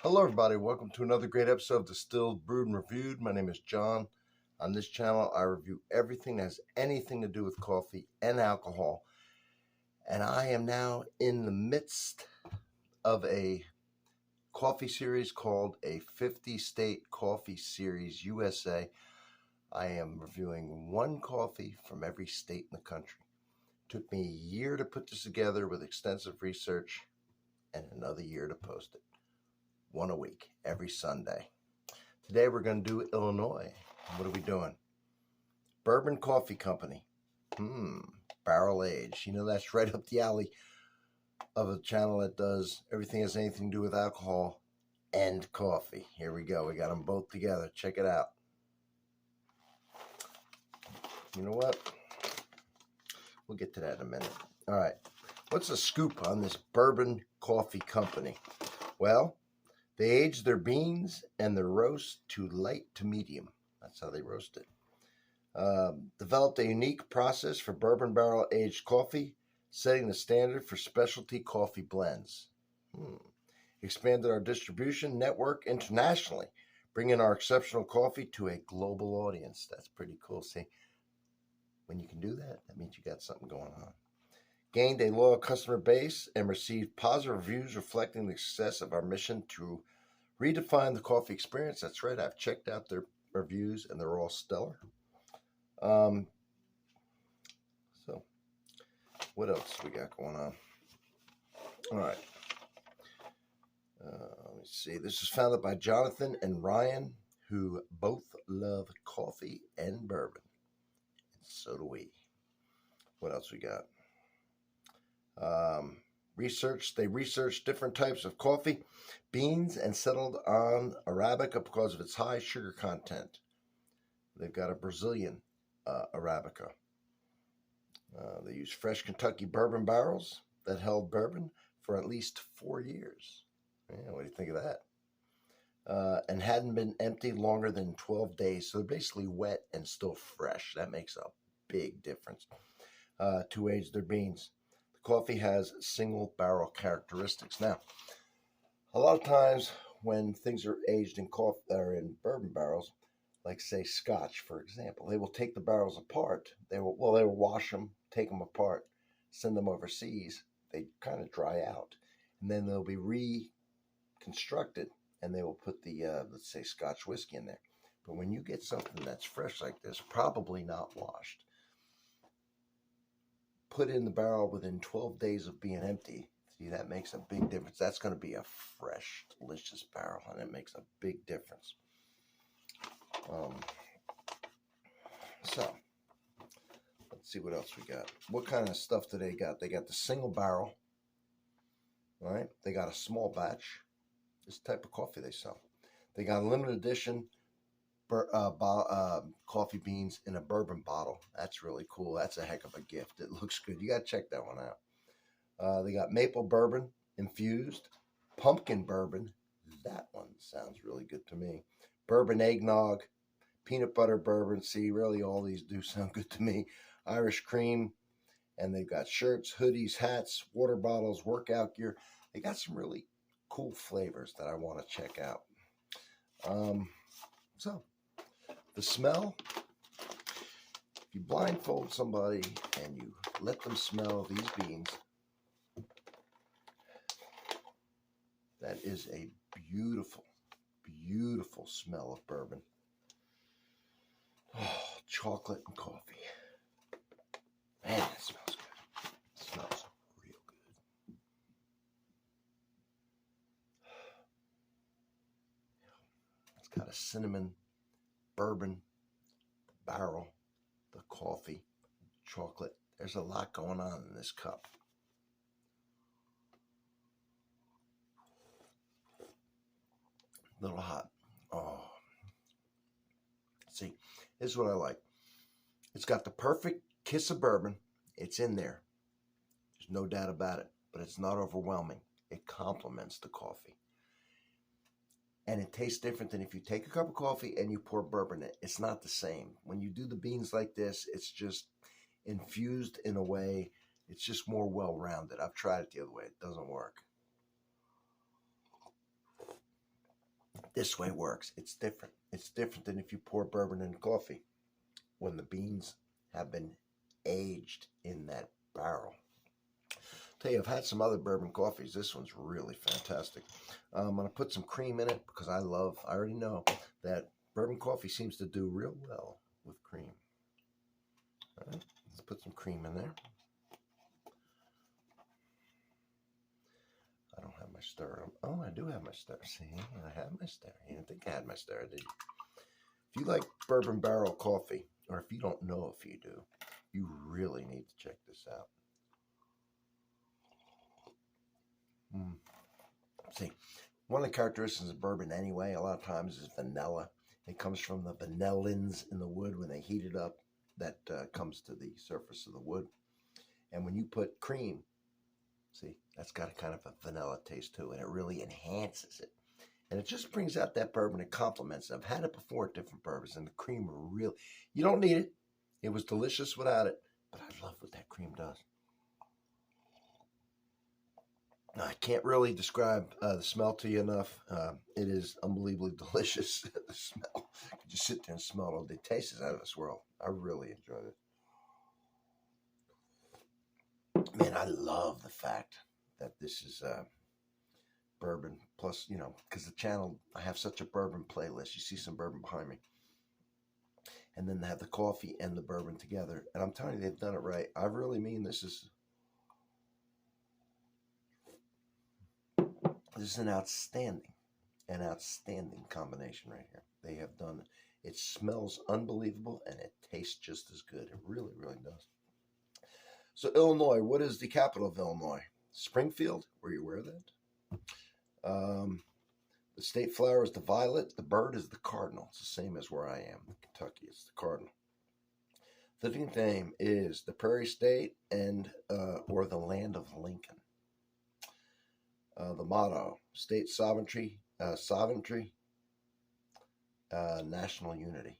Hello everybody, welcome to another great episode of Distilled, Brewed, and Reviewed. My name is John. On this channel, I review everything that has anything to do with coffee and alcohol. And I am now in the midst of a coffee series called a 50-State Coffee Series USA. I am reviewing one coffee from every state in the country. It took me a year to put this together with extensive research and another year to post it. One a week, every Sunday. Today we're going to do Illinois. What are we doing? Bourbon Coffee Company. Barrel aged. You know, that's right up the alley of a channel that does everything that has anything to do with alcohol and coffee. Here we go. We got them both together. Check it out. You know what? We'll get to that in a minute. All right. What's the scoop on this Bourbon Coffee Company? Well, they age their beans and their roast to light to medium. That's how they roast it. Developed a unique process for bourbon barrel aged coffee, setting the standard for specialty coffee blends. Expanded our distribution network internationally, bringing our exceptional coffee to a global audience. That's pretty cool. See, when you can do that, that means you got something going on. Gained a loyal customer base and received positive reviews reflecting the success of our mission to redefine the coffee experience. That's right. I've checked out their reviews and they're all stellar. So what else we got going on? All right. Let me see. This is founded by Jonathan and Ryan, who both love coffee and bourbon. And so do we. What else we got? They researched different types of coffee beans and settled on Arabica because of its high sugar content. They've got a Brazilian Arabica. They use fresh Kentucky bourbon barrels that held bourbon for at least 4 years. Yeah, what do you think of that? And hadn't been emptied longer than 12 days. So they're basically wet and still fresh. That makes a big difference to age their beans. Coffee has single barrel characteristics. Now, a lot of times when things are aged in coffee or in bourbon barrels, like say Scotch, for example, they will take the barrels apart. They will wash them, take them apart, send them overseas. They kind of dry out, and then they'll be reconstructed, and they will put the let's say Scotch whiskey in there. But when you get something that's fresh like this, probably not washed, put in the barrel within 12 days of being empty, see, that makes a big difference. That's going to be a fresh, delicious barrel, and it makes a big difference. So, let's see what else we got. What kind of stuff do they got? They got the single barrel, all right? They got a small batch. This type of coffee they sell. They got a limited edition coffee beans in a bourbon bottle. That's really cool. That's a heck of a gift. It looks good. You got to check that one out. They got maple bourbon, infused, pumpkin bourbon. That one sounds really good to me. Bourbon eggnog, peanut butter bourbon. See, really all these do sound good to me. Irish cream. And they've got shirts, hoodies, hats, water bottles, workout gear. They got some really cool flavors that I want to check out. So, the smell, if you blindfold somebody and you let them smell these beans, that is a beautiful, beautiful smell of bourbon. Oh, chocolate and coffee. Man, that smells good. It smells real good. It's got a cinnamon, bourbon, barrel, the coffee, chocolate. There's a lot going on in this cup. A little hot. Oh. See, this is what I like. It's got the perfect kiss of bourbon. It's in there. There's no doubt about it. But it's not overwhelming. It complements the coffee. And it tastes different than if you take a cup of coffee and you pour bourbon in it. It's not the same. When you do the beans like this, it's just infused in a way. It's just more well-rounded. I've tried it the other way. It doesn't work. This way works. It's different. It's different than if you pour bourbon in coffee when the beans have been aged in that barrel. Tell you, I've had some other bourbon coffees. This one's really fantastic. I'm going to put some cream in it because I already know that bourbon coffee seems to do real well with cream. All right, let's put some cream in there. I don't have my stir. Oh, I do have my stir. See, I have my stir. You didn't think I had my stir, did you? If you like bourbon barrel coffee, or if you don't know if you do, you really need to check this out. See, one of the characteristics of bourbon anyway, a lot of times is vanilla. It comes from the vanillins in the wood when they heat it up. That comes to the surface of the wood. And when you put cream, see, that's got a kind of a vanilla taste too, and it really enhances it. And it just brings out that bourbon. It complements it. I've had it before at different bourbons, and the cream really, you don't need it. It was delicious without it, but I love what that cream does. I can't really describe the smell to you enough. It is unbelievably delicious. The smell. You could just sit there and smell it all day. Taste is out of this world. I really enjoyed it. Man, I love the fact that this is bourbon. Plus, you know, because the channel, I have such a bourbon playlist. You see some bourbon behind me. And then they have the coffee and the bourbon together. And I'm telling you, they've done it right. I really mean this is an outstanding combination right here. They have done it. It smells unbelievable and it tastes just as good. It really, really does. So Illinois, what is the capital of Illinois? Springfield. Were you aware of that? The state flower is the violet. The bird is the cardinal. It's the same as where I am in Kentucky. It's the cardinal. The nickname is the Prairie State and or the Land of Lincoln. The motto: state sovereignty, national unity.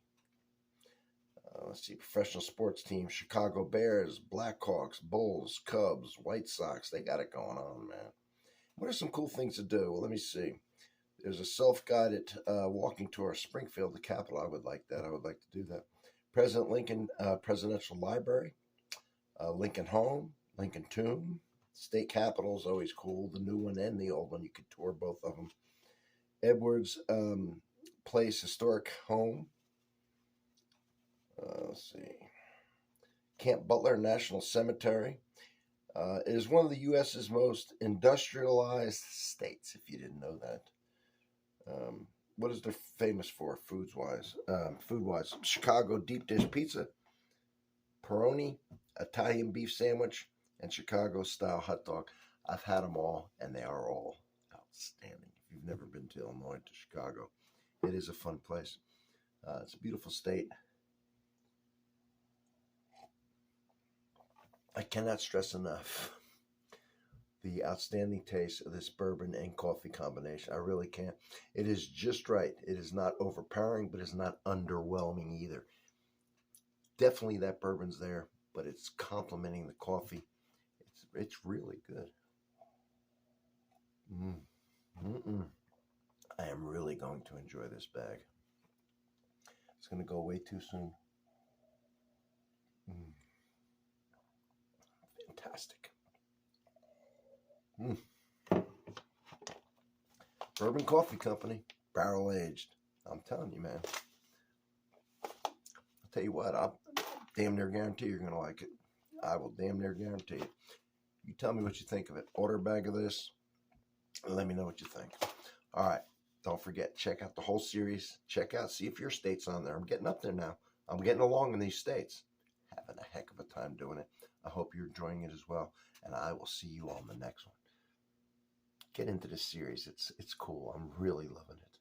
Let's see, professional sports teams: Chicago Bears, Blackhawks, Bulls, Cubs, White Sox. They got it going on, man. What are some cool things to do? Well, let me see. There's a self-guided walking tour of Springfield, the capital. I would like that. I would like to do that. President Lincoln Presidential Library, Lincoln Home, Lincoln Tomb. State Capitol is always cool. The new one and the old one. You could tour both of them. Edwards Place Historic Home. Let's see. Camp Butler National Cemetery. It is one of the U.S.'s most industrialized states, if you didn't know that. What is it famous for, food-wise? Chicago deep dish pizza, Peroni, Italian beef sandwich, and Chicago-style hot dog. I've had them all, and they are all outstanding. If you've never been to Illinois, to Chicago, it is a fun place. It's a beautiful state. I cannot stress enough the outstanding taste of this bourbon and coffee combination. I really can't. It is just right. It is not overpowering, but it's not underwhelming either. Definitely that bourbon's there, but it's complementing the coffee. It's really good. I am really going to enjoy this bag. It's going to go way too soon. Fantastic. Bourbon Coffee Company, barrel aged. I'm telling you, man. I'll tell you what, I'll damn near guarantee you're going to like it. I will damn near guarantee it. You tell me what you think of it. Order a bag of this and let me know what you think. All right. Don't forget, check out the whole series. Check out, see if your state's on there. I'm getting up there now. I'm getting along in these states. Having a heck of a time doing it. I hope you're enjoying it as well. And I will see you on the next one. Get into this series. It's cool. I'm really loving it.